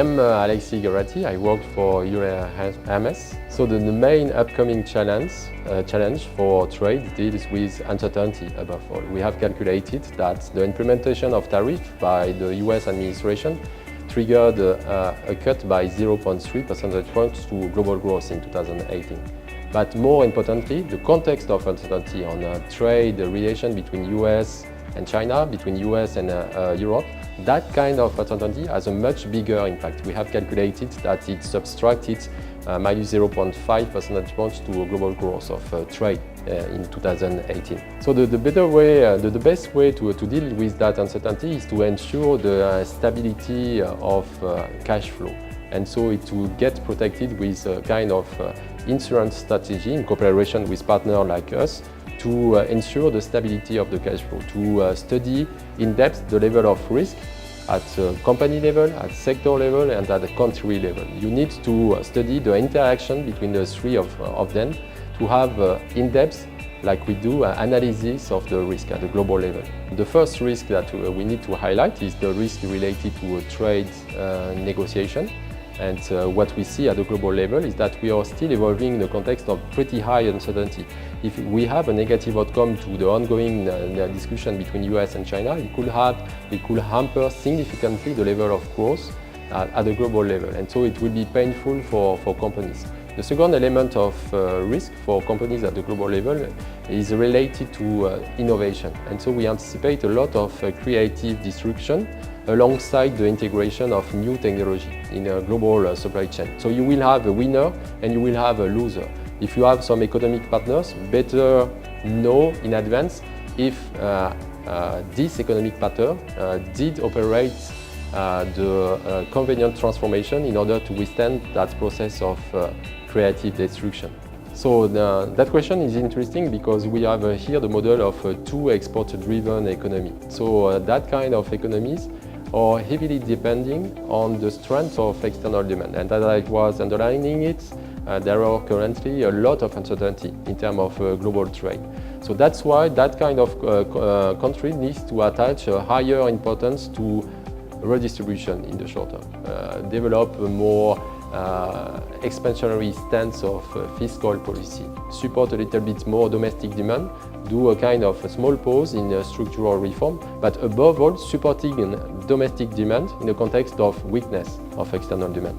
am Alexis Garatti. I work for Euler Hermes. So the main upcoming challenge for trade deals with uncertainty above all. We have calculated that the implementation of tariff by the US administration triggered a cut by 0.3 percentage points to global growth in 2018. But more importantly, the context of uncertainty on trade, the relation between US and China, between US and Europe, that kind of uncertainty has a much bigger impact. We have calculated that it subtracted minus 0.5 percentage points to a global growth of trade in 2018. So the best way to deal with that uncertainty is to ensure the stability of cash flow. And so it will get protected with a kind of insurance strategy in cooperation with partners like us to ensure the stability of the cash flow, to study in depth the level of risk at company level, at sector level, and at the country level. You need to study the interaction between the three of them to have in-depth, like we do, analysis of the risk at the global level. The first risk that we need to highlight is the risk related to a trade negotiation. And what we see at the global level is that we are still evolving in the context of pretty high uncertainty. If we have a negative outcome to the ongoing discussion between US and China, it could hamper significantly the level of growth at the global level. And so it will be painful for companies. The second element of risk for companies at the global level is related to innovation. And so we anticipate a lot of creative disruption alongside the integration of new technology in a global supply chain. So you will have a winner and you will have a loser. If you have some economic partners, better know in advance if this economic partner did operate the convenient transformation in order to withstand that process of creative destruction. So that question is interesting because we have here the model of a two export-driven economy. So that kind of economies are heavily depending on the strength of external demand. And as I was underlining it, there are currently a lot of uncertainty in terms of global trade. So that's why that kind of country needs to attach a higher importance to redistribution in the short term, develop a more expansionary stance of fiscal policy, support a little bit more domestic demand, do a kind of a small pause in structural reform, but above all supporting domestic demand in the context of weakness of external demand.